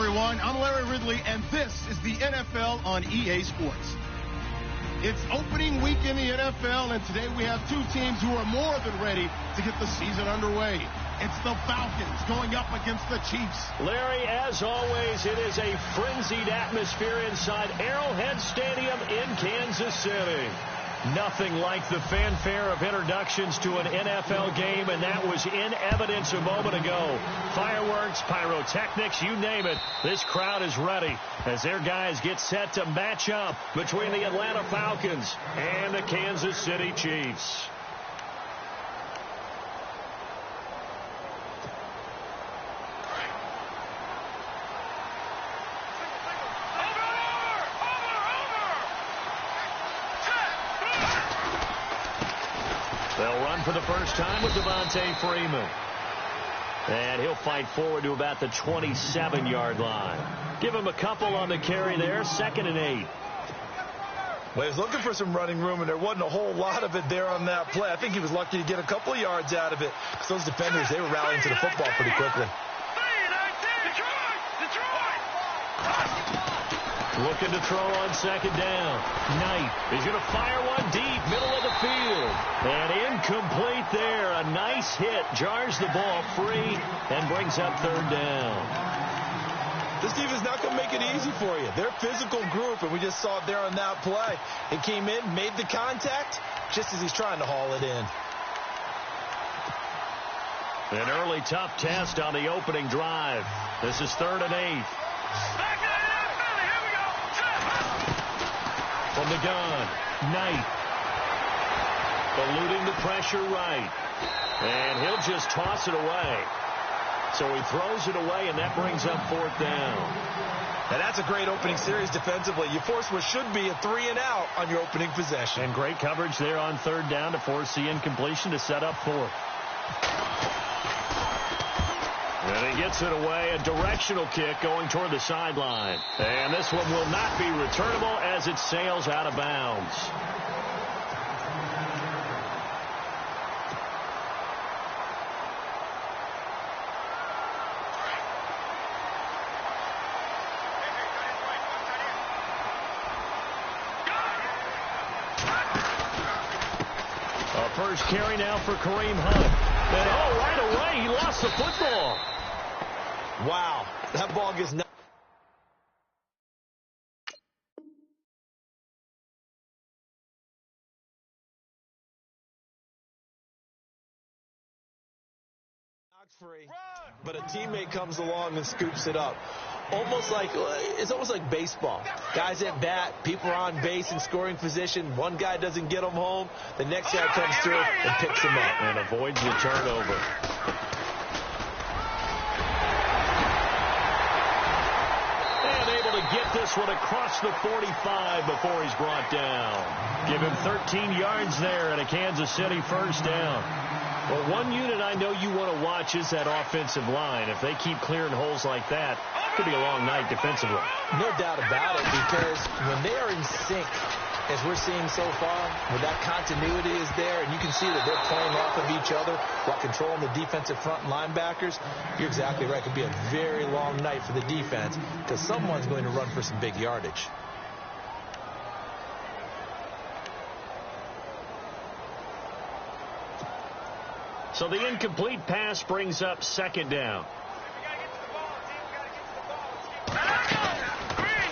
everyone. I'm Larry Ridley, and this is the NFL on EA Sports. It's opening week in the NFL, and today we have two teams who are more than ready to get the season underway. It's the Falcons going up against the Chiefs. Larry, as always, it is a frenzied atmosphere inside Arrowhead Stadium in Kansas City. Nothing like the fanfare of introductions to an NFL game, and that was in evidence a moment ago. Fireworks, pyrotechnics, you name it. This crowd is ready as their guys get set to match up between the Atlanta Falcons and the Kansas City Chiefs. They'll run for the first time with Devontae Freeman. And he'll fight forward to about the 27-yard line. Give him a couple on the carry there, 2nd and 8. Well, he was looking for some running room, and there wasn't a whole lot of it there on that play. I think he was lucky to get a couple of yards out of it, because those defenders, they were rallying to the football pretty quickly. Looking to throw on 2nd down. Knight is going to fire one deep, middle of the field. And incomplete there. A nice hit. Jars the ball free and brings up 3rd down. This defense is not going to make it easy for you. They're a physical group, and we just saw it there on that play. He came in, made the contact, just as he's trying to haul it in. An early tough test on the opening drive. This is 3rd and 8. From the gun, Knight. Eluding the pressure right. And he'll just toss it away. So he throws it away, and that brings up 4th down. And that's a great opening series defensively. You force what should be a 3-and-out on your opening possession. And great coverage there on 3rd down to force the incompletion to set up 4th. And he gets it away, a directional kick going toward the sideline. And this one will not be returnable as it sails out of bounds. A first carry now for Kareem Hunt. And right away he lost the football. Wow, that ball gets knocked free, but a teammate comes along and scoops it up. It's almost like baseball. Guys at bat, people are on base in scoring position. One guy doesn't get them home. The next guy comes through and picks him up. And avoids the turnover. Get this one across the 45 before he's brought down. Give him 13 yards there and a Kansas City first down. Well, one unit I know you want to watch is that offensive line. If they keep clearing holes like that, it could be a long night defensively. No doubt about it, because when they are in sync, as we're seeing so far, when that continuity is there, and you can see that they're playing off of each other while controlling the defensive front linebackers, you're exactly right. It could be a very long night for the defense because someone's going to run for some big yardage. So the incomplete pass brings up 2nd down.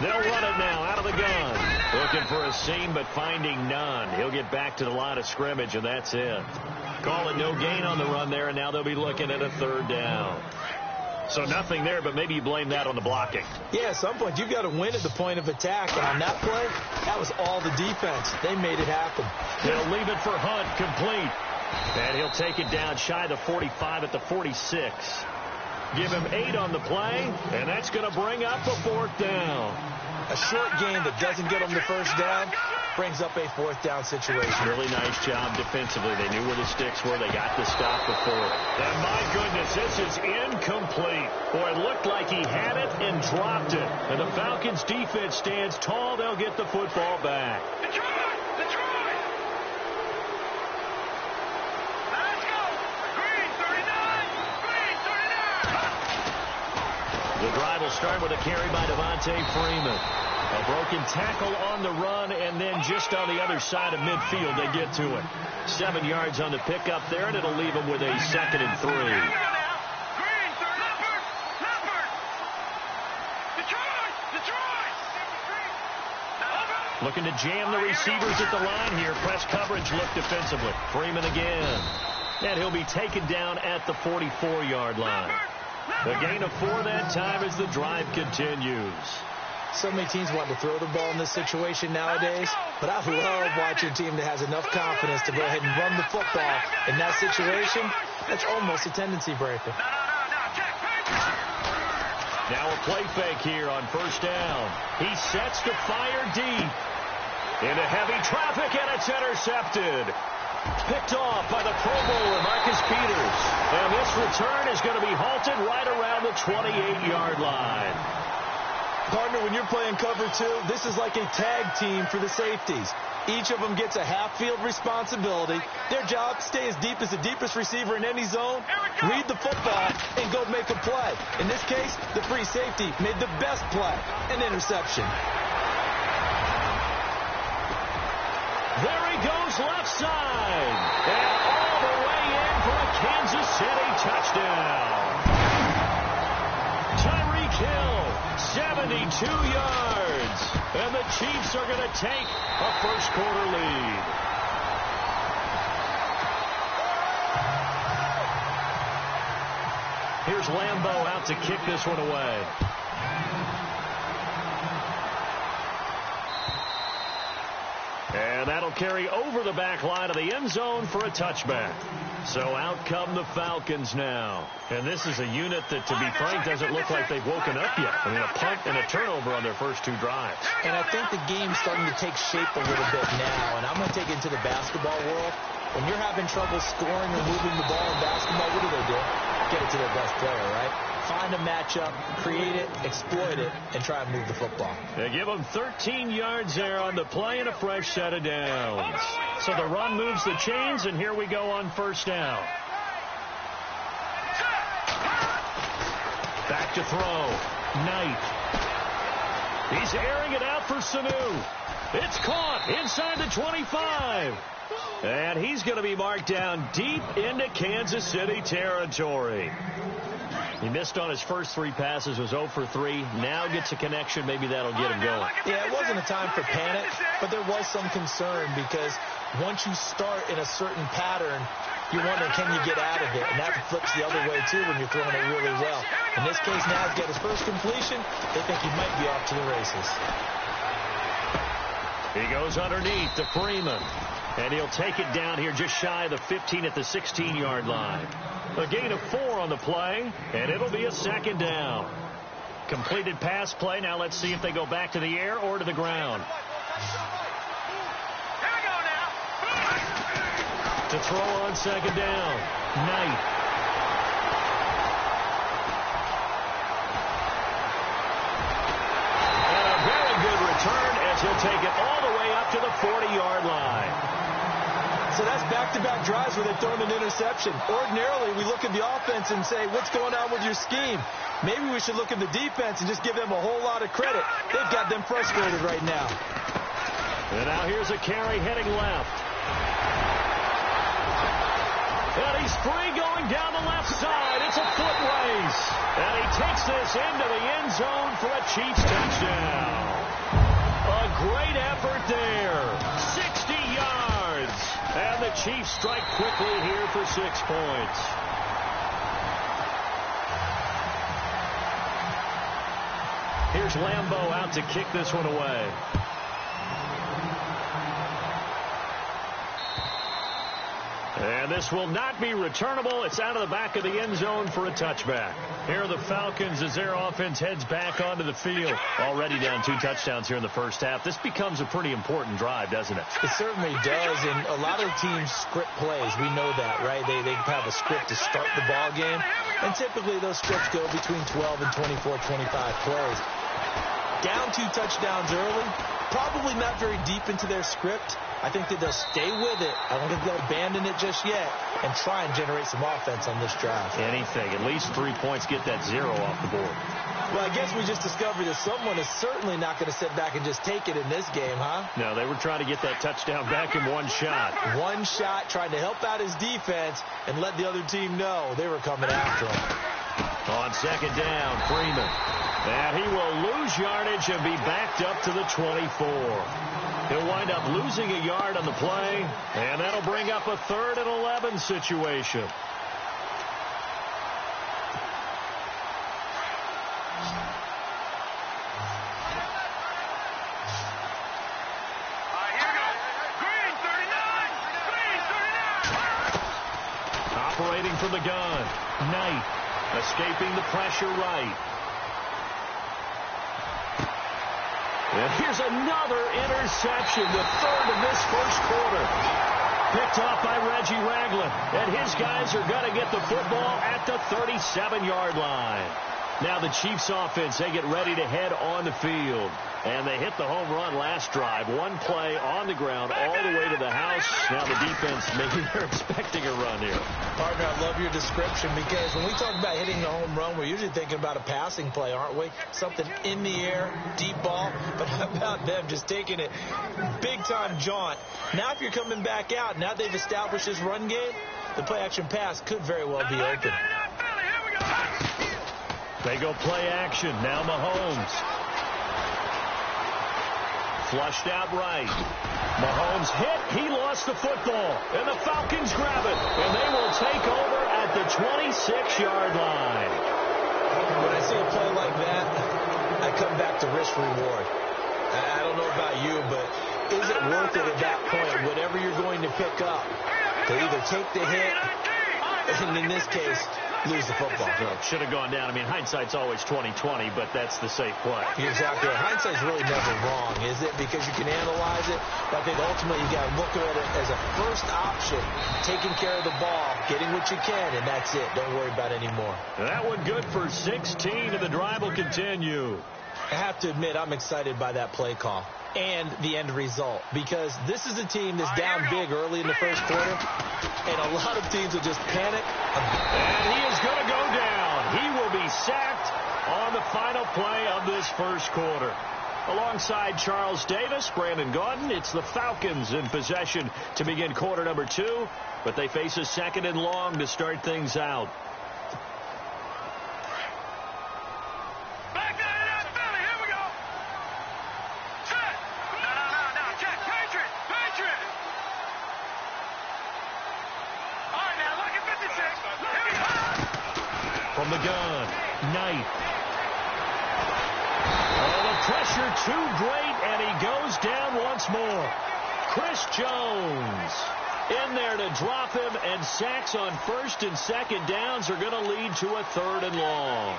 They'll run it now out of the gun. Looking for a seam, but finding none. He'll get back to the line of scrimmage, and that's it. Call it no gain on the run there, and now they'll be looking at a 3rd down. So nothing there, but maybe you blame that on the blocking. Yeah, at some point, you've got to win at the point of attack. And on that play, that was all the defense. They made it happen. They'll leave it for Hunt, complete. And he'll take it down shy of the 45 at the 46. Give him 8 on the play, and that's going to bring up a 4th down. A short game that doesn't get them the first down brings up a 4th down situation. Really nice job defensively. They knew where the sticks were. They got the stop before. And my goodness, this is incomplete. Boy, it looked like he had it and dropped it. And the Falcons defense stands tall. They'll get the football back. The drive will start with a carry by Devontae Freeman. A broken tackle on the run, and then just on the other side of midfield, they get to it. 7 yards on the pickup there, and it'll leave them with a 2nd and 3. Looking to jam the receivers at the line here. Press coverage look defensively. Freeman again. And he'll be taken down at the 44-yard line. The gain of 4 that time as the drive continues. So many teams want to throw the ball in this situation nowadays, but I love watching a team that has enough confidence to go ahead and run the football in that situation. That's almost a tendency breaker. Now a play fake here on 1st down. He sets to fire deep. Into heavy traffic, and it's intercepted. Picked off by the Pro Bowler, Marcus Peters. And this return is going to be halted right around the 28-yard line. Partner, when you're playing cover 2, this is like a tag team for the safeties. Each of them gets a half-field responsibility. Their job, stay as deep as the deepest receiver in any zone, read the football, and go make a play. In this case, the free safety made the best play, an interception. There he goes left side. And all the way in for a Kansas City touchdown. Tyreek Hill, 72 yards. And the Chiefs are going to take a first-quarter lead. Here's Lambeau out to kick this one away. And that'll carry over the back line of the end zone for a touchback. So out come the Falcons now. And this is a unit that, to be frank, doesn't look like they've woken up yet. I mean, a punt and a turnover on their first 2 drives. And I think the game's starting to take shape a little bit now. And I'm going to take it into the basketball world. When you're having trouble scoring or moving the ball in basketball, what do? Get it to their best player, right? Find a matchup, create it, exploit it, and try and move the football. They give them 13 yards there on the play and a fresh set of downs. So the run moves the chains, and here we go on 1st down. Back to throw. Knight. He's airing it out for Sanu. It's caught inside the 25. And he's going to be marked down deep into Kansas City territory. He missed on his first 3 passes, was 0 for 3. Now gets a connection. Maybe that'll get him going. Yeah, it wasn't a time for panic, but there was some concern because once you start in a certain pattern, you wonder, can you get out of it? And that flips the other way, too, when you're throwing it really well. In this case, now he's got his first completion. They think he might be off to the races. He goes underneath to Freeman. And he'll take it down here just shy of the 15 at the 16-yard line. A gain of 4 on the play, and it'll be a 2nd down. Completed pass play. Now let's see if they go back to the air or to the ground. To throw on 2nd down. Knight. And a very good return as he'll take it all the way up to the 40-yard line. So that's back-to-back drives where they're throwing an interception. Ordinarily, we look at the offense and say, what's going on with your scheme? Maybe we should look at the defense and just give them a whole lot of credit. They've got them frustrated right now. And now here's a carry heading left. And he's free going down the left side. It's a foot race. And he takes this into the end zone for a Chiefs touchdown. A great effort there. 60 yards. And the Chiefs strike quickly here for 6 points. Here's Lambeau out to kick this one away. And this will not be returnable. It's out of the back of the end zone for a touchback. Here are the Falcons as their offense heads back onto the field. Already down 2 touchdowns here in the first half. This becomes a pretty important drive, doesn't it? It certainly does, and a lot of teams script plays. We know that, right? They have a script to start the ball game, and typically those scripts go between 12 and 24, 25 plays. Down 2 touchdowns early, probably not very deep into their script. I think that they'll stay with it. I don't think they'll abandon it just yet and try and generate some offense on this drive. Anything. At least 3 points, get that 0 off the board. Well, I guess we just discovered that someone is certainly not going to sit back and just take it in this game, huh? No, they were trying to get that touchdown back in one shot. One shot, trying to help out his defense and let the other team know they were coming after him. On second down, Freeman. And he will lose yardage and be backed up to the 24. He'll wind up losing a yard on the play, and that'll bring up a 3rd and 11 situation. Operating from the gun, Knight, escaping the pressure right. And here's another interception, the 3rd of this first quarter. Picked off by Reggie Ragland, and his guys are going to get the football at the 37-yard line. Now the Chiefs offense, they get ready to head on the field. And they hit the home run last drive. One play on the ground all the way to the house. Now the defense, maybe they're expecting a run here. Partner, I love your description because when we talk about hitting the home run, we're usually thinking about a passing play, aren't we? Something in the air, deep ball. But how about them just taking it big-time jaunt? Now if you're coming back out, now they've established this run game, the play-action pass could very well be open. They go play action. Now Mahomes. Flushed out right. Mahomes hit. He lost the football. And the Falcons grab it. And they will take over at the 26-yard line. When I see a play like that, I come back to risk reward. I don't know about you, but is it worth it at that point, whatever you're going to pick up, to either take the hit, and in this case, lose the football? No, should have gone down. I mean, hindsight's always 20/20, but that's the safe play. You're exactly right. Hindsight's really never wrong, is it? Because you can analyze it, but I think ultimately you got to look at it as a first option, taking care of the ball, getting what you can, and that's it. Don't worry about any more. That one good for 16, and the drive will continue. I have to admit, I'm excited by that play call and the end result, because this is a team that's down big early in the first quarter, and a lot of teams will just panic. And he is going to go down. He will be sacked on the final play of this first quarter. Alongside Charles Davis, Brandon Gaudin, it's the Falcons in possession to begin quarter number 2, but they face a 2nd and long to start things out. From the gun, Knight. Oh, the pressure too great, and he goes down once more. Chris Jones in there to drop him, and sacks on 1st and 2nd downs are going to lead to a 3rd and long.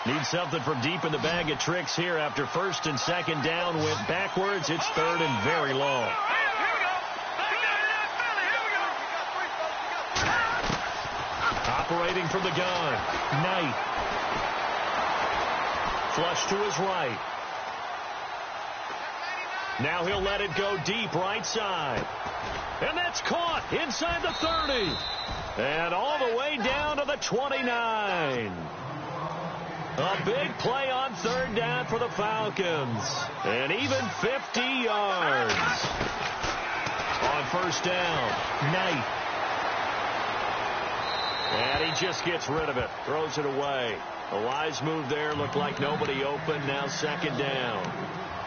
Need something from deep in the bag of tricks here after 1st and 2nd down went backwards. It's 3rd and very long. Operating from the gun, Knight. Flush to his right. Now he'll let it go deep right side. And that's caught inside the 30. And all the way down to the 29. A big play on 3rd down for the Falcons. And even 50 yards. On 1st down, Knight. And he just gets rid of it. Throws it away. A wise move there. Looked like nobody open. Now 2nd down.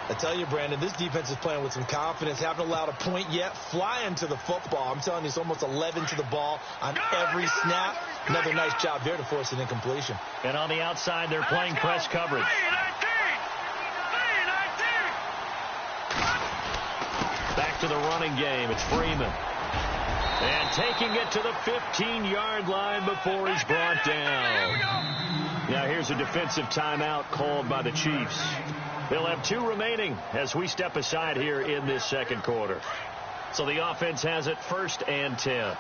I tell you, Brandon, this defense is playing with some confidence. Haven't allowed a point yet. Flying to the football. I'm telling you, it's almost 11 to the ball on every snap. Another nice job there to force an incompletion. And on the outside, they're playing press coverage. Back to the running game. It's Freeman. And taking it to the 15-yard line before he's brought down. Now here's a defensive timeout called by the Chiefs. They'll have 2 remaining as we step aside here in this 2nd quarter. So the offense has it 1st and 10.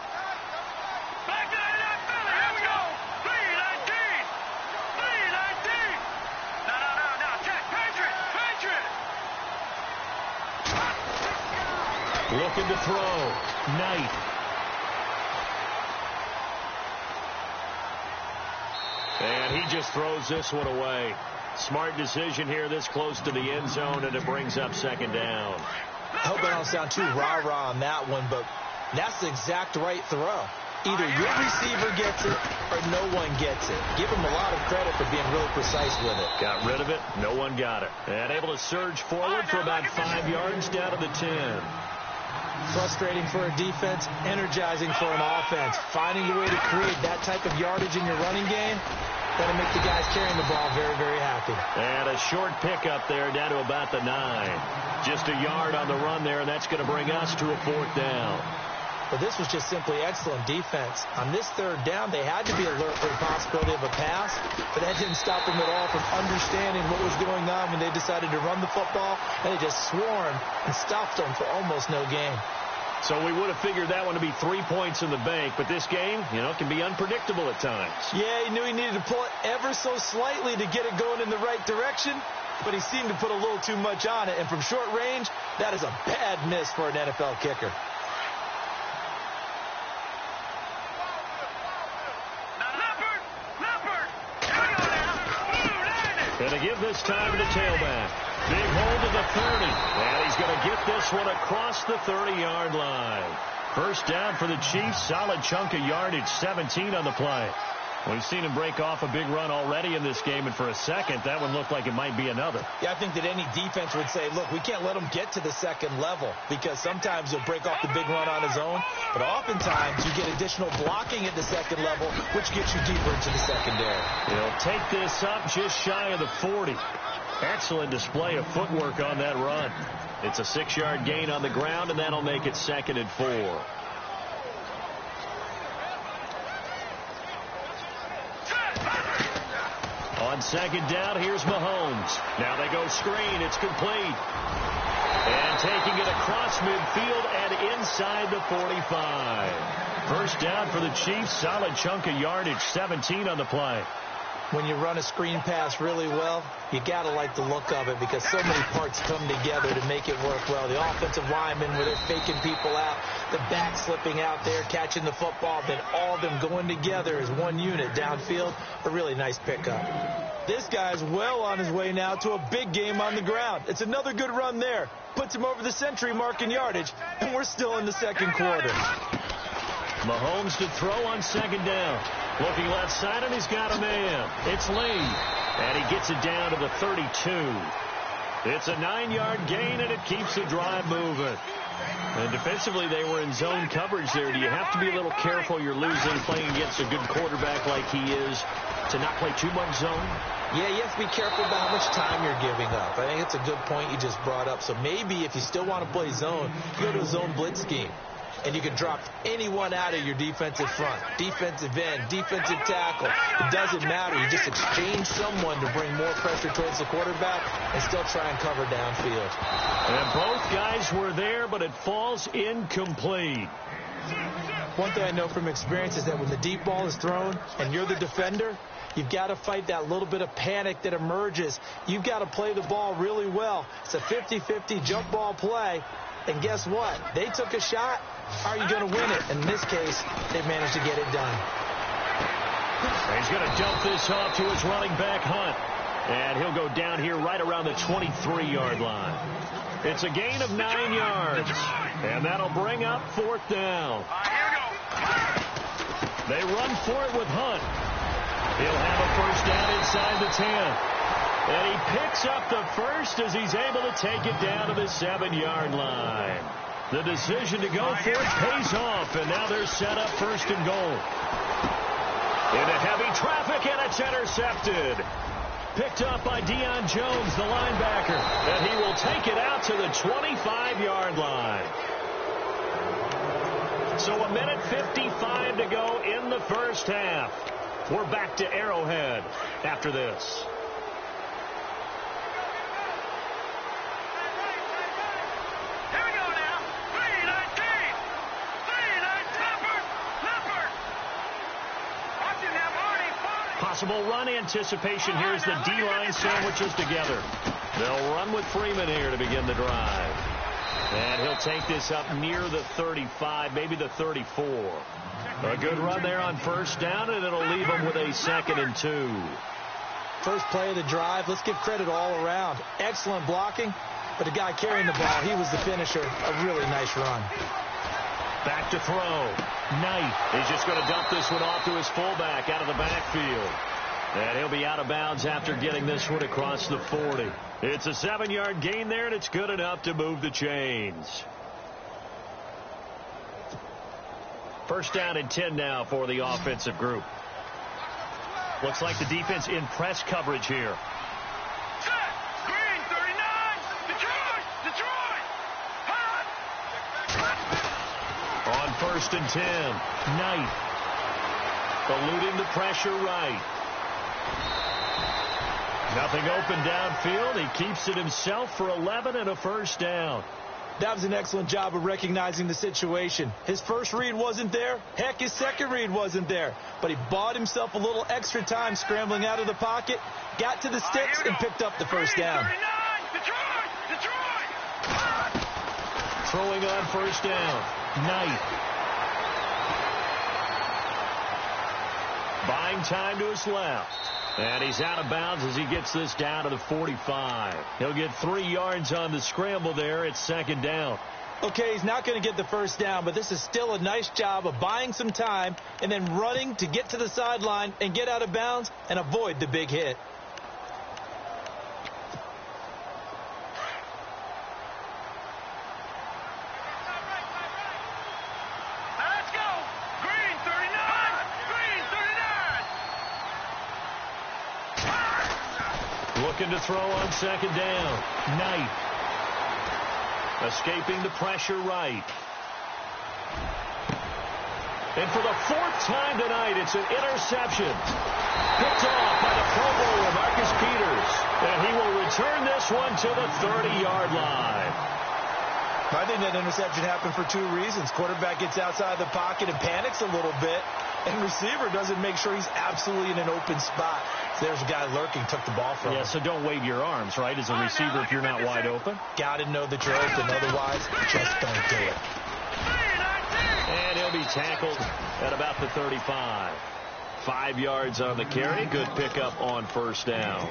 Looking to throw. Knight. And he just throws this one away. Smart decision here this close to the end zone, and it brings up second down. I hope I don't sound too rah-rah on that one, but that's the exact right throw. Either your receiver gets it or no one gets it. Give him a lot of credit for being really precise with it. Got rid of it. No one got it. And able to surge forward for about 5 yards down to the 10. Frustrating for a defense, energizing for an offense. Finding a way to create that type of yardage in your running game, that'll make the guys carrying the ball very, very happy. And a short pickup there down to about the 9. Just a yard on the run there, and that's going to bring us to a 4th down. But this was just simply excellent defense. On this 3rd down, they had to be alert for the possibility of a pass, but that didn't stop them at all from understanding what was going on when they decided to run the football, and they just swarmed and stopped them for almost no gain. So we would have figured that one to be 3 points in the bank, but this game, can be unpredictable at times. Yeah, he knew he needed to pull it ever so slightly to get it going in the right direction, but he seemed to put a little too much on it, and from short range, that is a bad miss for an NFL kicker. And to give this time to the tailback. Big hold of the 30. And he's going to get this one across the 30-yard line. First down for the Chiefs. Solid chunk of yardage. 17 on the play. We've seen him break off a big run already in this game, and for a second, that one looked like it might be another. Yeah, I think that any defense would say, look, we can't let him get to the second level, because sometimes he'll break off the big run on his own, but oftentimes you get additional blocking at the second level, which gets you deeper into the secondary. He'll take this up just shy of the 40. Excellent display of footwork on that run. It's a 6-yard gain on the ground, and that'll make it 2nd and 4. On 2nd down, here's Mahomes. Now they go screen. It's complete. And taking it across midfield and inside the 45. First down for the Chiefs. Solid chunk of yardage. 17 on the play. When you run a screen pass really well, you got to like the look of it because so many parts come together to make it work well. The offensive linemen, where they're faking people out, the back slipping out there, catching the football, then all of them going together as one unit downfield. A really nice pickup. This guy's well on his way now to a big game on the ground. It's another good run there. Puts him over the century mark in yardage, and we're still in the second quarter. Mahomes to throw on 2nd down. Looking left side, and he's got a man. It's Lee. And he gets it down to the 32. It's a 9-yard gain, and it keeps the drive moving. And defensively, they were in zone coverage there. Do you have to be a little careful? You're losing playing against a good quarterback like he is to not play too much zone? Yeah, you have to be careful about how much time you're giving up. I think it's a good point you just brought up. So maybe if you still want to play zone, you go to a zone blitz scheme. And you can drop anyone out of your defensive front, defensive end, defensive tackle. It doesn't matter. You just exchange someone to bring more pressure towards the quarterback and still try and cover downfield. And both guys were there, but it falls incomplete. One thing I know from experience is that when the deep ball is thrown and you're the defender, you've got to fight that little bit of panic that emerges. You've got to play the ball really well. It's a 50-50 jump ball play. And guess what? They took a shot. Are you going to win it? In this case, they managed to get it done. He's going to dump this off to his running back, Hunt. And he'll go down here right around the 23-yard line. It's a gain of 9 yards. And that'll bring up 4th down. They run for it with Hunt. He'll have a first down inside the 10. And he picks up the first as he's able to take it down to the 7-yard line. The decision to go for it pays off, and now they're set up 1st and goal. Into heavy traffic, and it's intercepted. Picked up by Deion Jones, the linebacker, and he will take it out to the 25-yard line. So 1:55 to go in the first half. We're back to Arrowhead after this. Possible run anticipation. Here's the D-line sandwiches together. They'll run with Freeman here to begin the drive. And he'll take this up near the 35, maybe the 34. A good run there on first down, and it'll leave him with a 2nd and 2. First play of the drive, let's give credit all around. Excellent blocking, but the guy carrying the ball, he was the finisher. A really nice run. Back to throw. Knight. He's just going to dump this one off to his fullback out of the backfield. And he'll be out of bounds after getting this one across the 40. It's a 7-yard gain there, and it's good enough to move the chains. First down and 10 now for the offensive group. Looks like the defense in press coverage here. Green, 39, Detroit! On first and 10, Knight. Eluding the pressure right. Nothing open downfield. He keeps it himself for 11 and a first down. That was an excellent job of recognizing the situation. His first read wasn't there. Heck, his second read wasn't there. But he bought himself a little extra time scrambling out of the pocket, got to the sticks, and picked up the first down. Detroit! Throwing on first down, Knight. Buying time to his left. And he's out of bounds as he gets this down to the 45. He'll get 3 yards on the scramble there. It's 2nd down. Okay, he's not going to get the first down, but this is still a nice job of buying some time and then running to get to the sideline and get out of bounds and avoid the big hit. Let's go! Green, 39! Green, 39! Looking to throw on 2nd down. Knight. Escaping the pressure right. And for the 4th time tonight, it's an interception. Picked off by the Pro Bowler, Marcus Peters. And he will return this one to the 30-yard line. I think that interception happened for 2 reasons. Quarterback gets outside the pocket and panics a little bit, and receiver doesn't make sure he's absolutely in an open spot. So there's a guy lurking, took the ball from him. Yeah, so don't wave your arms, right, as a receiver if you're not wide open. Got to know that you're open, otherwise just don't do it. And he'll be tackled at about the 35. 5 yards on the carry. Good pickup on first down.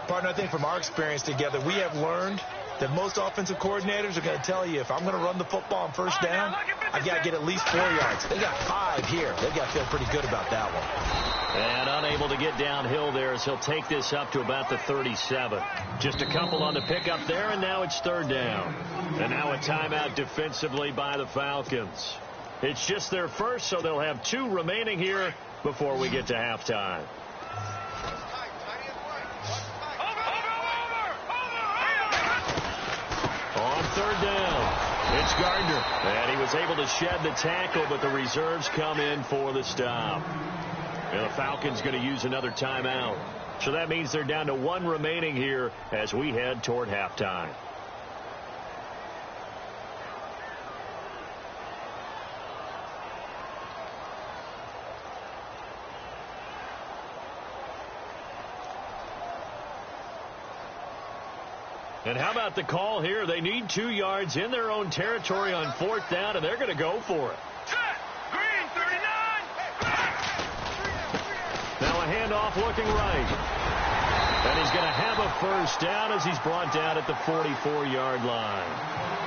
Partner, I think from our experience together, we have learned that most offensive coordinators are going to tell you, if I'm going to run the football on first down, I've got to get at least 4 yards. They got 5 here. They've got to feel pretty good about that one. And unable to get downhill there as he'll take this up to about the 37. Just a couple on the pickup there, and now it's 3rd down. And now a timeout defensively by the Falcons. It's just their first, so they'll have 2 remaining here before we get to halftime. On 3rd down, it's Gardner. And he was able to shed the tackle, but the reserves come in for the stop. And the Falcons going to use another timeout. So that means they're down to 1 remaining here as we head toward halftime. And how about the call here? They need 2 yards in their own territory on 4th down, and they're going to go for it. Set! Green, 39! Now a handoff looking right. And he's going to have a first down as he's brought down at the 44-yard line.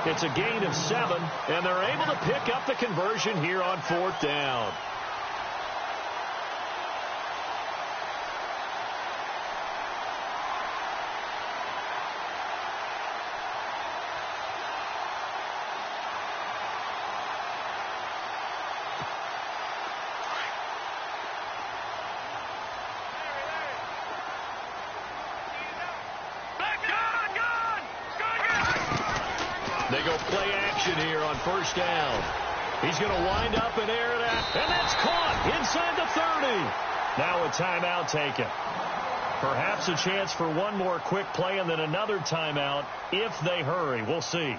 It's a gain of 7, and they're able to pick up the conversion here on 4th down. They go play action here on first down. He's going to wind up and air it out. And that's caught inside the 30. Now a timeout taken. Perhaps a chance for one more quick play and then another timeout if they hurry. We'll see.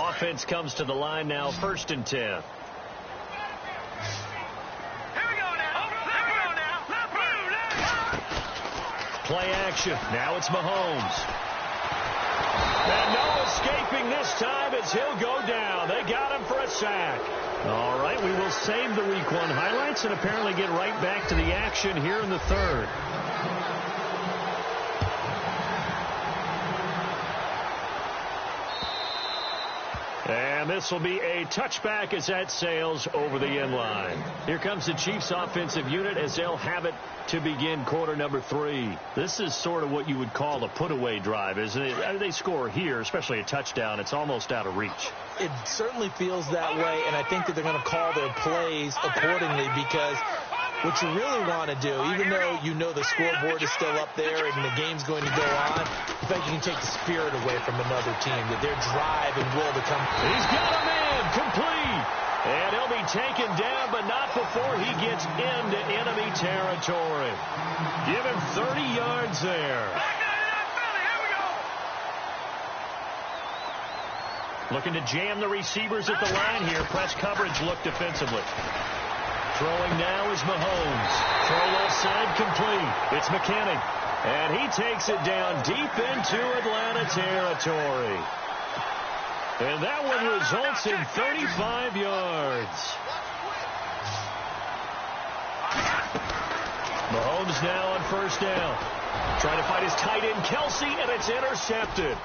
Offense comes to the line now, 1st and 10. Here we go now. Let's go now. Play action. Now it's Mahomes. And no escaping this time as he'll go down. They got him for a sack. All right, we will save the Week 1 highlights and apparently get right back to the action here in the 3rd. And this will be a touchback as that sails over the end line. Here comes the Chiefs offensive unit as they'll have it to begin quarter number 3. This is sort of what you would call a put-away drive, isn't it? They score here, especially a touchdown. It's almost out of reach. It certainly feels that way, and I think that they're going to call their plays accordingly because what you really want to do, even though you know the scoreboard is still up there and the game's going to go on, in fact, you can take the spirit away from another team, that their drive and will to come. He's got a man, complete. And he'll be taken down, but not before he gets into enemy territory. Give him 30 yards there. Looking to jam the receivers at the line here. Press coverage look defensively. Throwing now is Mahomes. Throw left side complete. It's McKinney. And he takes it down deep into Atlanta territory. And that one results in 35 yards. Mahomes now on 1st down. Trying to find his tight end, Kelsey, and it's intercepted.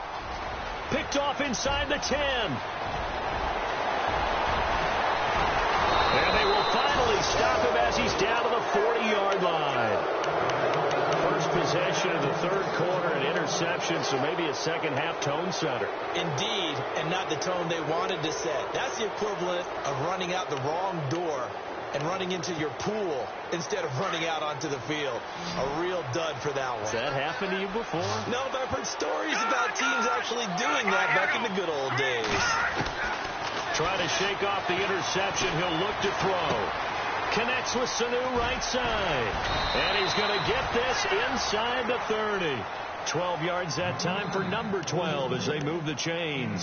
Picked off inside the 10. And they will finally stop him as he's down to the 40-yard line. First possession of the 3rd quarter, an interception, so maybe a second-half tone setter. Indeed, and not the tone they wanted to set. That's the equivalent of running out the wrong door and running into your pool instead of running out onto the field. A real dud for that one. Has that happened to you before? No, but I've heard stories about teams actually doing that back in the good old days. Trying to shake off the interception. He'll look to throw. Connects with Sanu right side. And he's going to get this inside the 30. 12 yards that time for number 12 as they move the chains.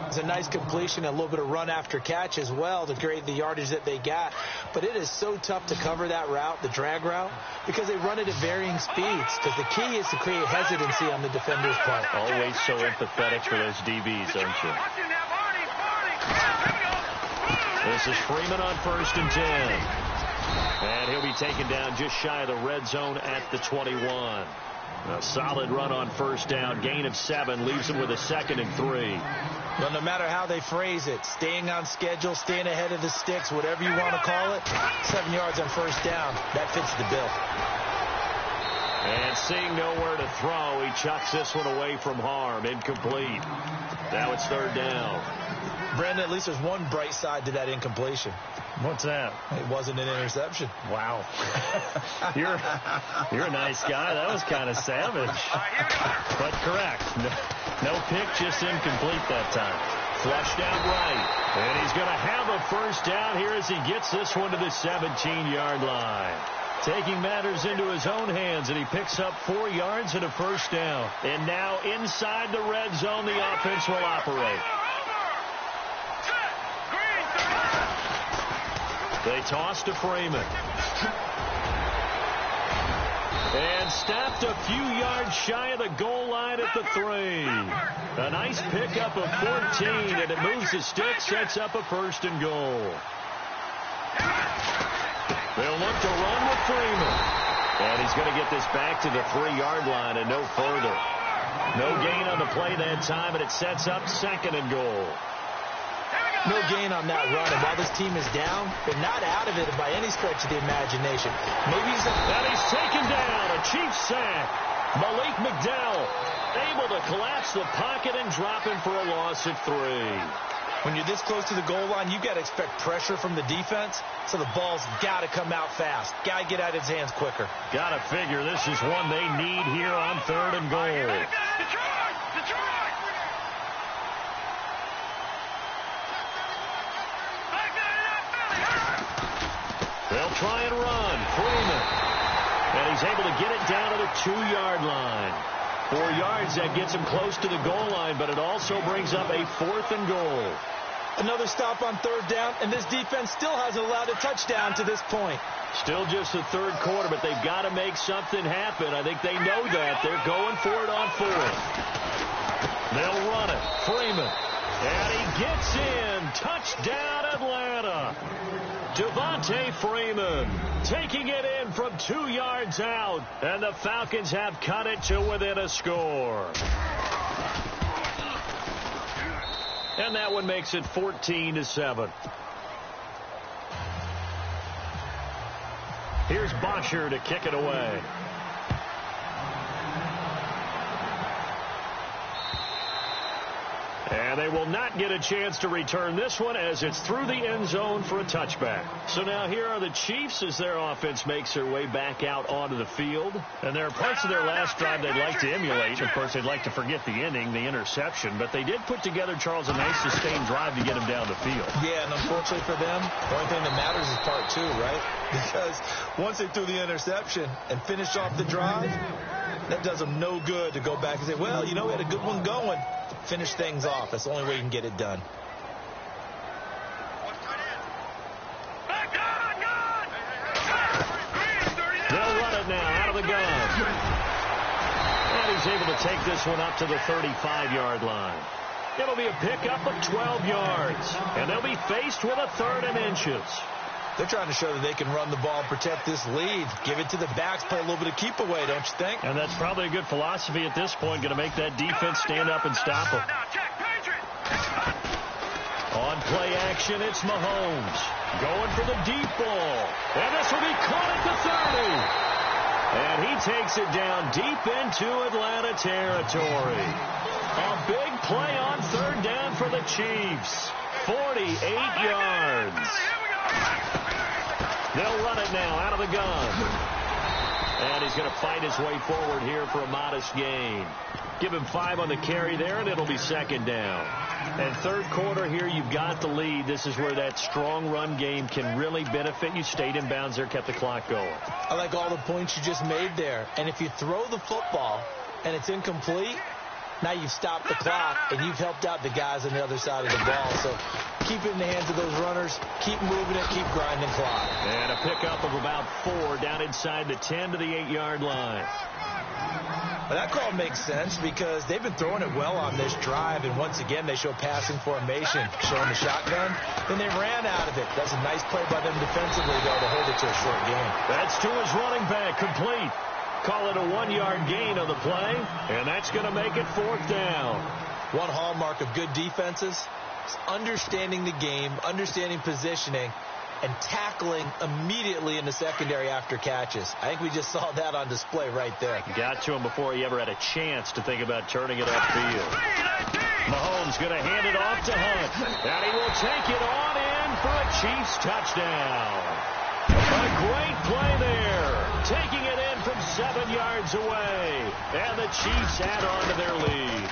It's a nice completion, a little bit of run after catch as well to create the yardage that they got. But it is so tough to cover that route, the drag route, because they run it at varying speeds. Because the key is to create hesitancy on the defender's part. Always so empathetic for those DBs, aren't you? This is Freeman on 1st and 10. And he'll be taken down just shy of the red zone at the 21. A solid run on 1st down. Gain of 7 leaves him with a 2nd and 3. Well, no matter how they phrase it, staying on schedule, staying ahead of the sticks, whatever you want to call it, 7 yards on 1st down, that fits the bill. And seeing nowhere to throw, he chucks this one away from harm. Incomplete. Now it's 3rd down. Brandon, at least there's one bright side to that incompletion. What's that? It wasn't an interception. Wow. You're a nice guy. That was kind of savage. But correct. No pick, just incomplete that time. Flushed out right. And he's going to have a 1st down here as he gets this one to the 17-yard line. Taking matters into his own hands, and he picks up 4 yards and a 1st down. And now inside the red zone, the offense will operate. They toss to Freeman. And stopped a few yards shy of the goal line at the 3. A nice pickup of 14, and it moves the stick, sets up a 1st and goal. They'll look to run with Freeman. And he's going to get this back to the 3-yard line and no further. No gain on the play that time, and it sets up 2nd and goal. No gain on that run, and while this team is down, they're not out of it by any stretch of the imagination. Maybe he's taken down. A Chiefs sack. Malik McDowell able to collapse the pocket and drop him for a loss of 3. When you're this close to the goal line, you've got to expect pressure from the defense, so the ball's got to come out fast. Got to get out of his hands quicker. Got to figure this is one they need here on 3rd and goal. They'll try and run. Freeman. And he's able to get it down to the 2-yard line. 4 yards, that gets him close to the goal line, but it also brings up a 4th and goal. Another stop on 3rd down, and this defense still hasn't allowed a touchdown to this point. Still just the 3rd quarter, but they've got to make something happen. I think they know that. They're going for it on 4th. They'll run it. Freeman. And he gets in. Touchdown, Atlanta. Devontae Freeman taking it in from 2 yards out. And the Falcons have cut it to within a score. And that one makes it 14-7. Here's Bosher to kick it away. And they will not get a chance to return this one as it's through the end zone for a touchback. So now here are the Chiefs as their offense makes their way back out onto the field. And there are parts of their last drive they'd like to emulate. Of course, they'd like to forget the ending, the interception. But they did put together, Charles, a nice sustained drive to get them down the field. Yeah, and unfortunately for them, the only thing that matters is part 2, right? Because once they threw the interception and finished off the drive, that does them no good to go back and say, well, you know, we had a good one going. Finish things off. That's the only way you can get it done. They'll run it now out of the gun. And he's able to take this one up to the 35-yard line. It'll be a pickup of 12 yards. And they'll be faced with a 3rd and inches. They're trying to show that they can run the ball and protect this lead. Give it to the backs, play a little bit of keep away, don't you think? And that's probably a good philosophy at this point, going to make that defense stand up and stop them. On play action, it's Mahomes. Going for the deep ball. And this will be caught at the 30. And he takes it down deep into Atlanta territory. A big play on 3rd down for the Chiefs. 48 yards. They'll run it now out of the gun. And he's going to fight his way forward here for a modest gain. Give him 5 on the carry there, and it'll be 2nd down. And 3rd quarter here, you've got the lead. This is where that strong run game can really benefit you. Stayed in bounds there, kept the clock going. I like all the points you just made there. And if you throw the football and it's incomplete, now you've stopped the clock and you've helped out the guys on the other side of the ball. So keep it in the hands of those runners. Keep moving it. Keep grinding clock. And a pickup of about 4 down inside the 10 to the 8-yard line. Well, that call makes sense because they've been throwing it well on this drive, and once again they show passing formation, showing the shotgun. Then they ran out of it. That's a nice play by them defensively, though, to hold it to a short game. That's to his running back, complete. Call it a 1-yard gain on the play, and that's going to make it 4th down. One hallmark of good defenses is understanding the game, understanding positioning, and tackling immediately in the secondary after catches. I think we just saw that on display right there. Got to him before he ever had a chance to think about turning it upfield. Mahomes going to hand it off to Hunt. And he will take it on in for a Chiefs touchdown. A great play there. Taking it in from 7 yards away. And the Chiefs add on to their lead.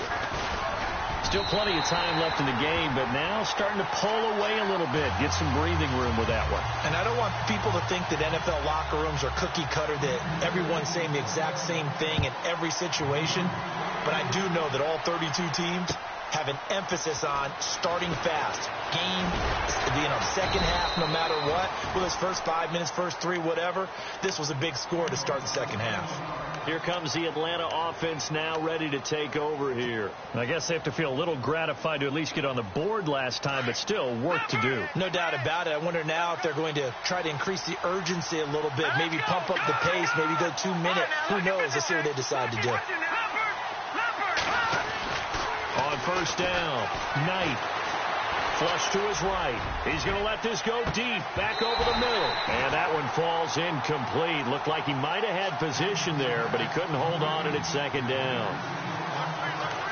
Still plenty of time left in the game, but now starting to pull away a little bit. Get some breathing room with that one. And I don't want people to think that NFL locker rooms are cookie cutter, that everyone's saying the exact same thing in every situation. But I do know that all 32 teams have an emphasis on starting fast. Game, second half, no matter what. Whether it's first 5 minutes, first 3, whatever. This was a big score to start the second half. Here comes the Atlanta offense now ready to take over here. I guess they have to feel a little gratified to at least get on the board last time, but still work to do. No doubt about it. I wonder now if they're going to try to increase the urgency a little bit, maybe pump up the pace, maybe go 2 minute. Who knows? Let's see what they decide to do. On 1st down, Knight. Flush to his right. He's going to let this go deep, back over the middle. And that one falls incomplete. Looked like he might have had position there, but he couldn't hold on and it's 2nd down.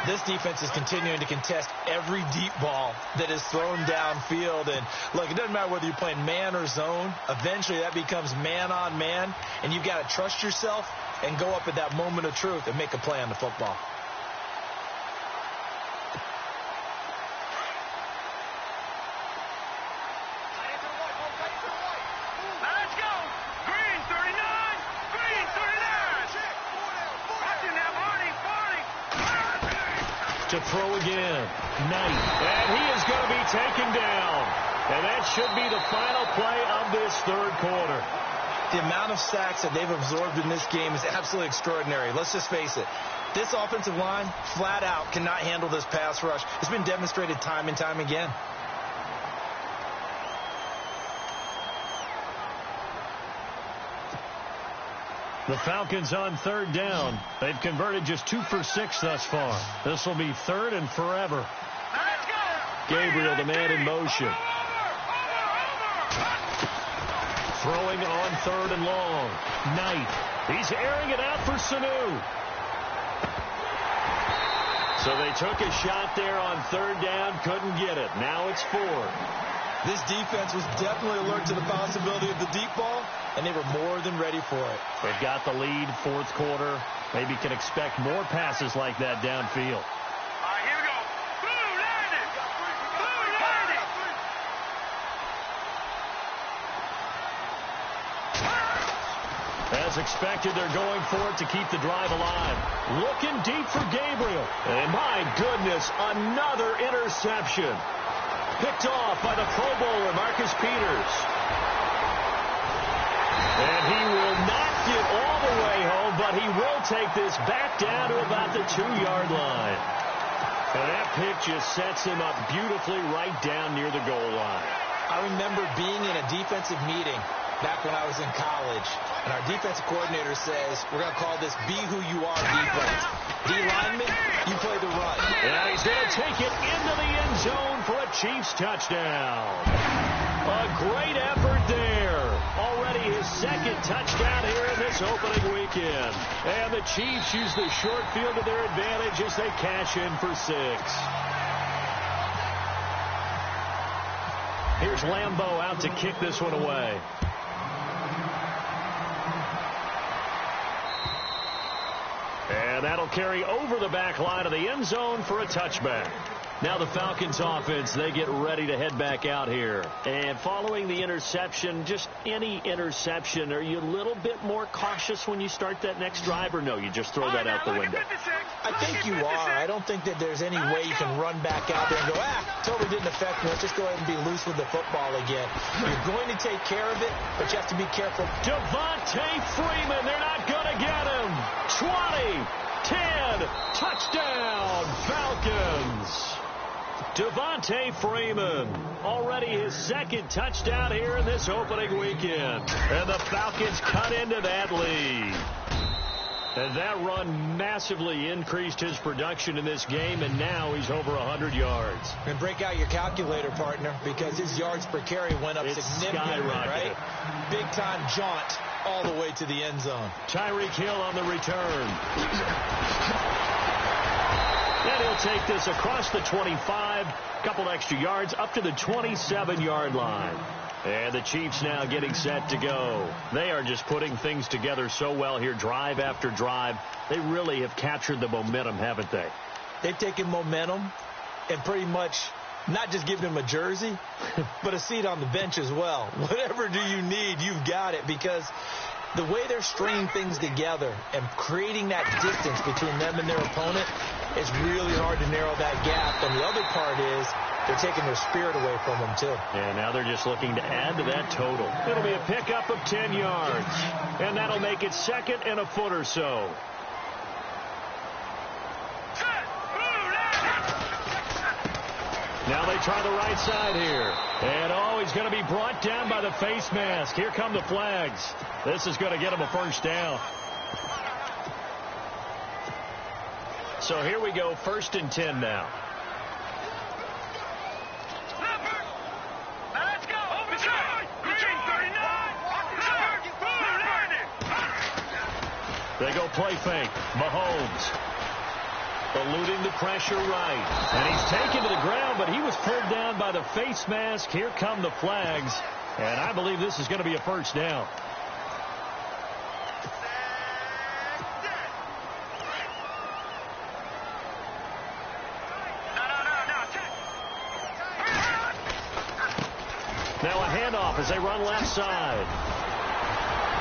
This defense is continuing to contest every deep ball that is thrown downfield. And look, it doesn't matter whether you're playing man or zone. Eventually that becomes man on man. And you've got to trust yourself and go up at that moment of truth and make a play on the football. to throw again. Knight. And he is going to be taken down. And that should be the final play of this third quarter. The amount of sacks that they've absorbed in this game is absolutely extraordinary. Let's just face it. This offensive line, flat out, cannot handle this pass rush. It's been demonstrated time and time again. The Falcons on third down. They've converted just 2 for 6 thus far. This will be third and forever. Gabriel, the man in motion. Throwing on third and long. Knight. He's airing it out for Sanu. So they took a shot there on third down, couldn't get it. Now it's 4. This defense was definitely alert to the possibility of the deep ball, and they were more than ready for it. They've got the lead, fourth quarter. Maybe can expect more passes like that downfield. All right, here we go. Blue landing. Blue landing. As expected, they're going for it to keep the drive alive. Looking deep for Gabriel. And my goodness, another interception. Picked off by the Pro Bowler, Marcus Peters. And he will not get all the way home, but he will take this back down to about the 2-yard line. And that pick just sets him up beautifully right down near the goal line. I remember being in a defensive meeting back when I was in college, and our defensive coordinator says, we're going to call this Be Who You Are defense. D lineman, you play the run. And he's going to take it into the end zone for a Chiefs touchdown. A great effort there. Already his second touchdown here in this opening weekend. And the Chiefs use the short field to their advantage as they cash in for 6. Here's Lambeau out to kick this one away. And that'll carry over the back line of the end zone for a touchback. Now the Falcons offense, they get ready to head back out here. And following the interception, just any interception, are you a little bit more cautious when you start that next drive, or no, you just throw that out the window? I think you are. I don't think that there's any way you can run back out there and go, totally didn't affect me. Let's just go ahead and be loose with the football again. You're going to take care of it, but you have to be careful. Devontae Freeman, they're not going to get him. 20, 10, touchdown, Falcons. Devontae Freeman, already his second touchdown here in this opening weekend. And the Falcons cut into that lead. And that run massively increased his production in this game, and now he's over 100 yards. And break out your calculator, partner, because his yards per carry went up significantly, right? Big-time jaunt all the way to the end zone. Tyreek Hill on the return. And he'll take this across the 25, a couple extra yards, up to the 27-yard line. And the Chiefs now getting set to go. They are just putting things together so well here, drive after drive. They really have captured the momentum, haven't they? They've taken momentum and pretty much not just given him a jersey, but a seat on the bench as well. Whatever do you need, you've got it, because the way they're stringing things together and creating that distance between them and their opponent, it's really hard to narrow that gap. And the other part is they're taking their spirit away from them, too. And now they're just looking to add to that total. It'll be a pickup of 10 yards. And that'll make it second and a foot or so. Now they try the right side here. And, he's going to be brought down by the face mask. Here come the flags. This is going to get him a first down. So here we go, 1st and 10 now. They go play fake. Mahomes eluding the pressure right. And he's taken to the ground, but he was pulled down by the face mask. Here come the flags. And I believe this is going to be a first down. Now a handoff as they run left side.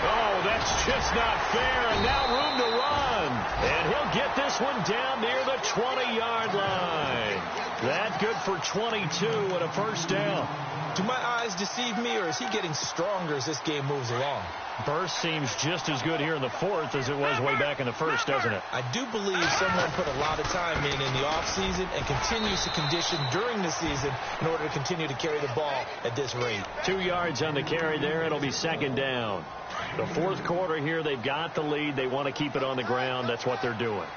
Oh, that's just not fair, and now room to run. And he'll get this one down near the 20-yard line. That good for 22 and a first down. Do my eyes deceive me, or is he getting stronger as this game moves along? Burst seems just as good here in the fourth as it was way back in the first, doesn't it? I do believe someone put a lot of time in the offseason and continues to condition during the season in order to continue to carry the ball at this rate. 2 yards on the carry there. It'll be second down. The fourth quarter here, they've got the lead. They want to keep it on the ground. That's what they're doing.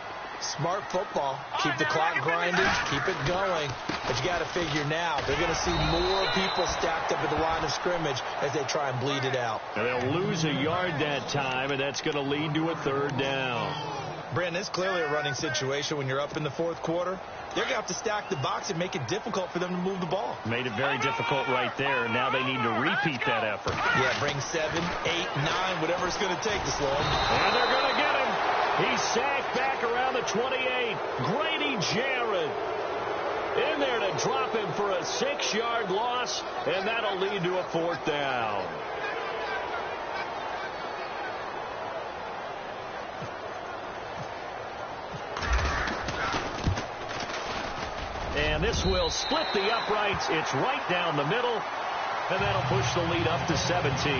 Smart football. Keep the clock grinding. Keep it going. But you got to figure now, they're going to see more people stacked up at the line of scrimmage as they try and bleed it out. And they'll lose a yard that time, and that's going to lead to a third down. Brandon, it's clearly a running situation when you're up in the fourth quarter. They're going to have to stack the box and make it difficult for them to move the ball. Made it very difficult right there. Now they need to repeat that effort. Yeah, bring 7, 8, 9, whatever it's going to take to slow him. And they're going to get him. He's sacked back around the 28. Grady Jarrett in there to drop him for a 6-yard loss, and that'll lead to a fourth down. And this will split the uprights. It's right down the middle, and that'll push the lead up to 17.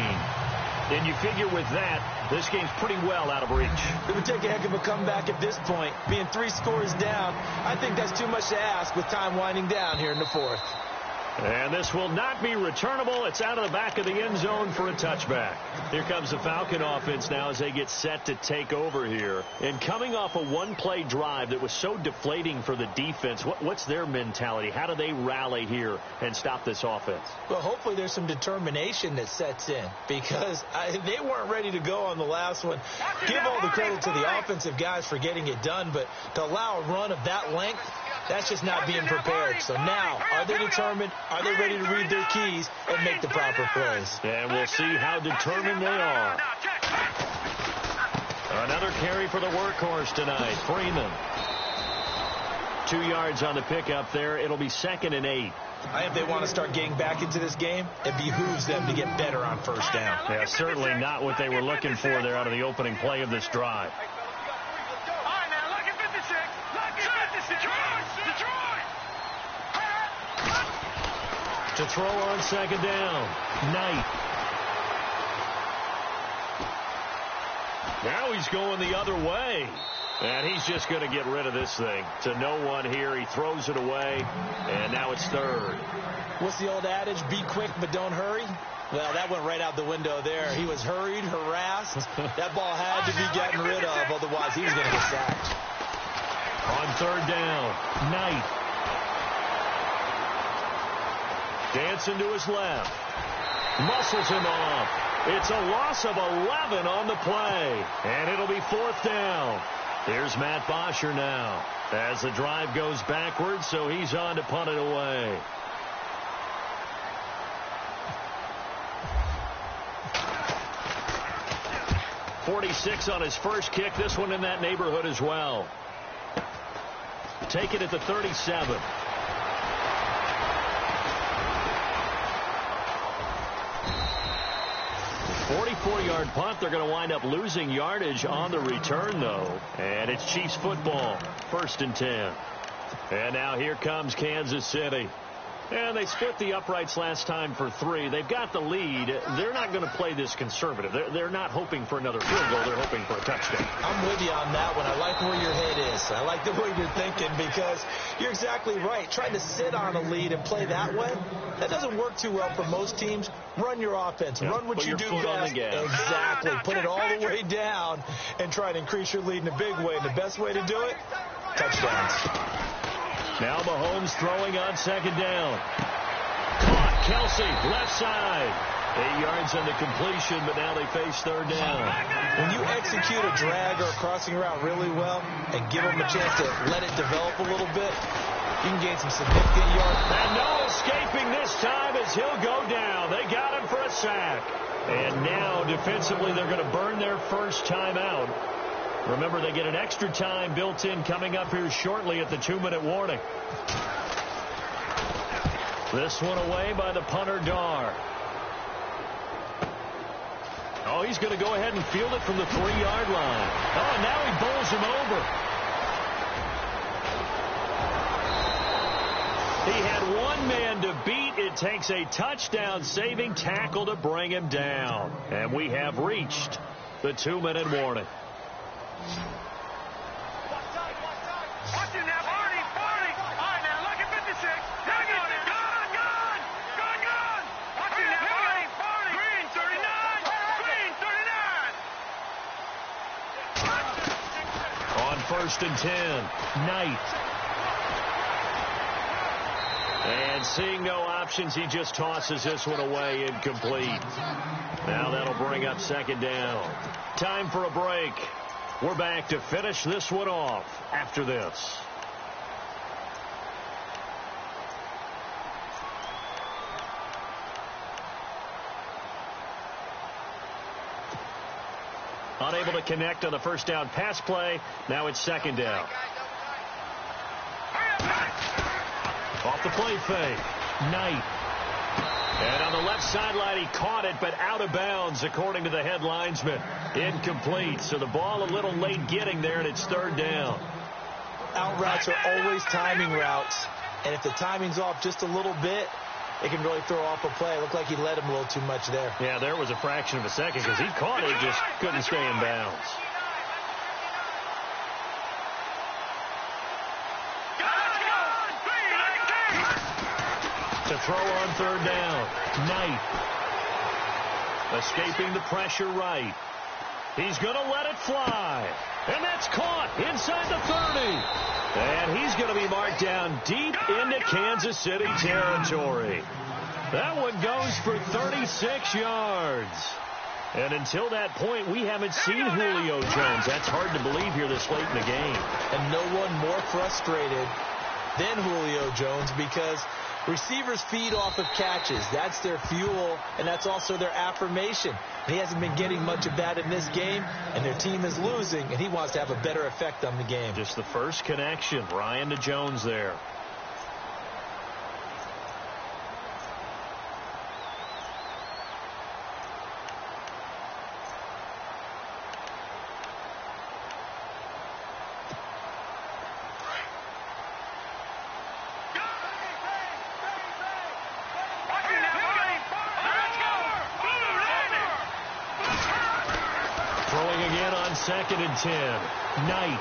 And you figure with that, this game's pretty well out of reach. It would take a heck of a comeback at this point. Being 3 scores down, I think that's too much to ask with time winding down here in the fourth. And this will not be returnable. It's out of the back of the end zone for a touchback. Here comes the Falcon offense now as they get set to take over here. And coming off a one-play drive that was so deflating for the defense, what's their mentality? How do they rally here and stop this offense? Well, hopefully there's some determination that sets in because they weren't ready to go on the last one. Give all the credit to the offensive guys for getting it done, but to allow a run of that length, that's just not being prepared. So now, are they determined? Are they ready to read their keys and make the proper plays? And we'll see how determined they are. Another carry for the workhorse tonight, Freeman. 2 yards on the pickup there. It'll be 2nd and 8. If they want to start getting back into this game, it behooves them to get better on first down. Yeah, certainly not what they were looking for there out of the opening play of this drive. To throw on 2nd down, Knight. Now he's going the other way. And he's just going to get rid of this thing. To no one here. He throws it away. And now it's 3rd. What's the old adage? Be quick, but don't hurry. Well, that went right out the window there. He was hurried, harassed. That ball had to be gotten rid of. Otherwise, he was going to get sacked. On 3rd down, Knight. Dancing to his left. Muscles him off. It's a loss of 11 on the play. And it'll be 4th down. Here's Matt Bosher now. As the drive goes backwards, so he's on to punt it away. .46 on his first kick. This one in that neighborhood as well. Take it at the 37. 44-yard punt. They're going to wind up losing yardage on the return, though. And it's Chiefs football. 1st and 10. And now here comes Kansas City. And they split the uprights last time for 3. They've got the lead. They're not going to play this conservative. They're not hoping for another field goal. They're hoping for a touchdown. I'm with you on that one. I like where your head is. I like the way you're thinking because you're exactly right. Trying to sit on a lead and play that way, that doesn't work too well for most teams. Run your offense. Run what you do best. Exactly. Put it all the way down and try to increase your lead in a big way. And the best way to do it, touchdowns. Now Mahomes throwing on 2nd down. Caught. Kelsey, left side. 8 yards on the completion, but now they face 3rd down. When you execute a drag or a crossing route really well and give them a chance to let it develop a little bit, you can gain some significant yards. And no escaping this time as he'll go down. They got him for a sack. And now defensively they're going to burn their first time out. Remember, they get an extra time built in coming up here shortly at the 2-minute warning. This one away by the punter, Dar. Oh, he's going to go ahead and field it from the 3-yard line. Oh, and now he bowls him over. He had one man to beat. It takes a touchdown-saving tackle to bring him down. And we have reached the 2-minute warning. Watching now, 40. All right, now, look at 56. Gone. Watching now, 40. Green, 39. Green, 39. On 1st and 10, Knight. And seeing no options, he just tosses this one away, incomplete. Now that'll bring up 2nd down. Time for a break. We're back to finish this one off after this. Unable to connect on the 1st down pass play. Now it's 2nd down. Off the play fake. Knight. And on the left sideline, he caught it, but out of bounds, according to the head linesman. Incomplete. So the ball a little late getting there, and it's 3rd down. Out routes are always timing routes. And if the timing's off just a little bit, it can really throw off a play. It looked like he led him a little too much there. Yeah, there was a fraction of a second because he caught it, just couldn't stay in bounds. To throw on 3rd down. Knight. Escaping the pressure right. He's going to let it fly. And that's caught inside the 30. And he's going to be marked down deep into Kansas City territory. That one goes for 36 yards. And until that point, we haven't seen Julio Jones. That's hard to believe here this late in the game. And no one more frustrated than Julio Jones because receivers feed off of catches. That's their fuel, and that's also their affirmation. He hasn't been getting much of that in this game, and their team is losing, and he wants to have a better effect on the game. Just the first connection, Ryan to Jones there. Throwing again on 2nd and 10. Knight.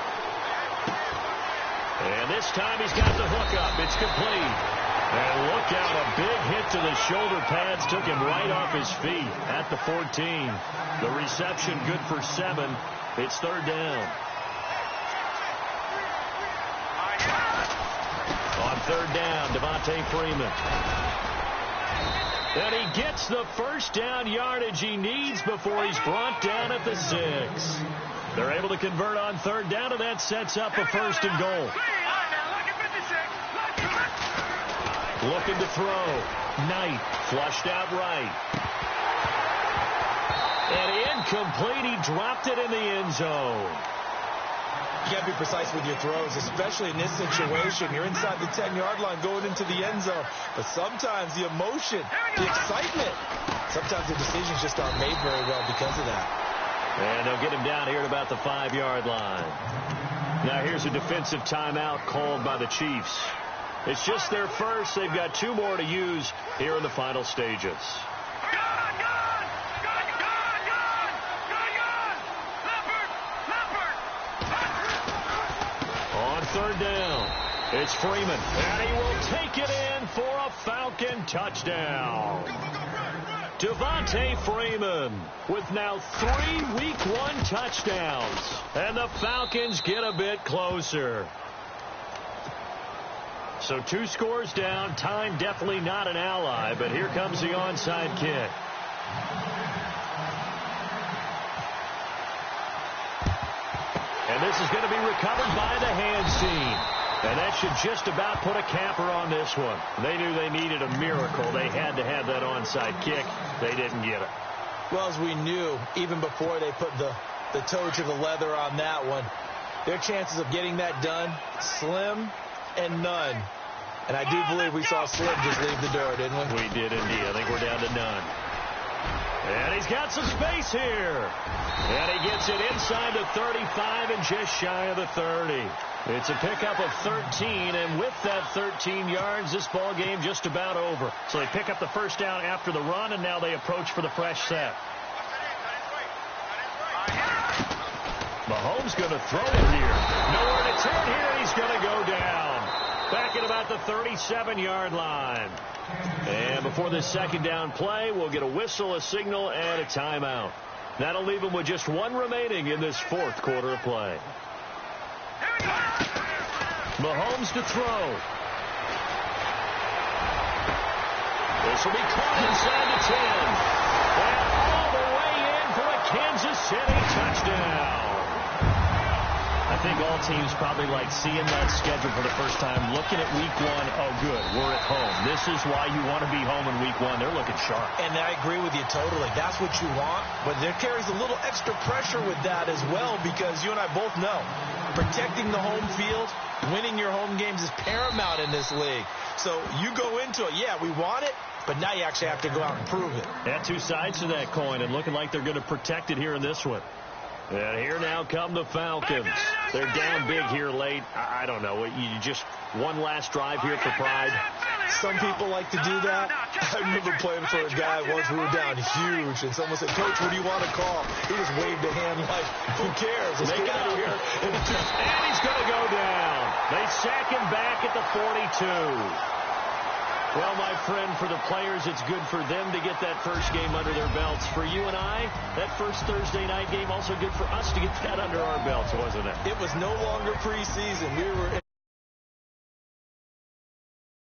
And this time he's got the hook up. It's complete. And look out, a big hit to the shoulder pads took him right off his feet at the 14. The reception good for 7. It's 3rd down. On 3rd down, Devontae Freeman. And he gets the 1st down yardage he needs before he's brought down at the 6. They're able to convert on 3rd down, and that sets up a 1st and goal. Looking to throw. Knight flushed out right. And incomplete. He dropped it in the end zone. You can't be precise with your throws, especially in this situation. You're inside the 10-yard line going into the end zone. But sometimes the emotion, the excitement, sometimes the decisions just aren't made very well because of that. And they'll get him down here at about the 5-yard line. Now here's a defensive timeout called by the Chiefs. It's just their first. They've got 2 more to use here in the final stages. On 3rd down, it's Freeman, and he will take it in for a Falcon touchdown. Devontae Freeman with now 3 Week 1 touchdowns, and the Falcons get a bit closer. So 2 scores down. Time definitely not an ally, but here comes the onside kick. And this is going to be recovered by the hands team. And that should just about put a capper on this one. They knew they needed a miracle. They had to have that onside kick. They didn't get it. Well, as we knew, even before they put the toe to the leather on that one, their chances of getting that done, slim and none. And I do believe we saw Slim just leave the door, didn't we? We did indeed. I think we're down to none. And he's got some space here. And he gets it inside the 35 and just shy of the 30. It's a pickup of 13, and with that 13 yards, this ball game just about over. So they pick up the first down after the run, and now they approach for the fresh set. Mahomes going to throw it here. Nowhere to turn here, and he's going to go down. Back at about the 37-yard line. And before this second down play, we'll get a whistle, a signal, and a timeout. That'll leave them with just one remaining in this fourth quarter of play. Mahomes to throw. This will be caught inside the 10. And all the way in for a Kansas City touchdown. I think all teams probably like seeing that schedule for the first time, looking at week one. Oh, good, we're at home. This is why you want to be home in week one. They're looking sharp. And I agree with you totally. That's what you want. But there carries a little extra pressure with that as well, because you and I both know protecting the home field, winning your home games is paramount in this league. So you go into it, yeah, we want it, but now you actually have to go out and prove it. Yeah, two sides to that coin, and looking like they're going to protect it here in this one. And here now come the Falcons. They're down big here late. I don't know. You just one last drive here for pride. Some people like to do that. I remember playing for a guy once. We were down huge, and someone said, "Coach, what do you want to call?" He just waved a hand like, "Who cares? Let's get out of here." And he's going to go down. They sack him back at the 42. Well, my friend, for the players, it's good for them to get that first game under their belts. For you and I, that first Thursday night game, also good for us to get that under our belts, wasn't it? It was no longer preseason. We were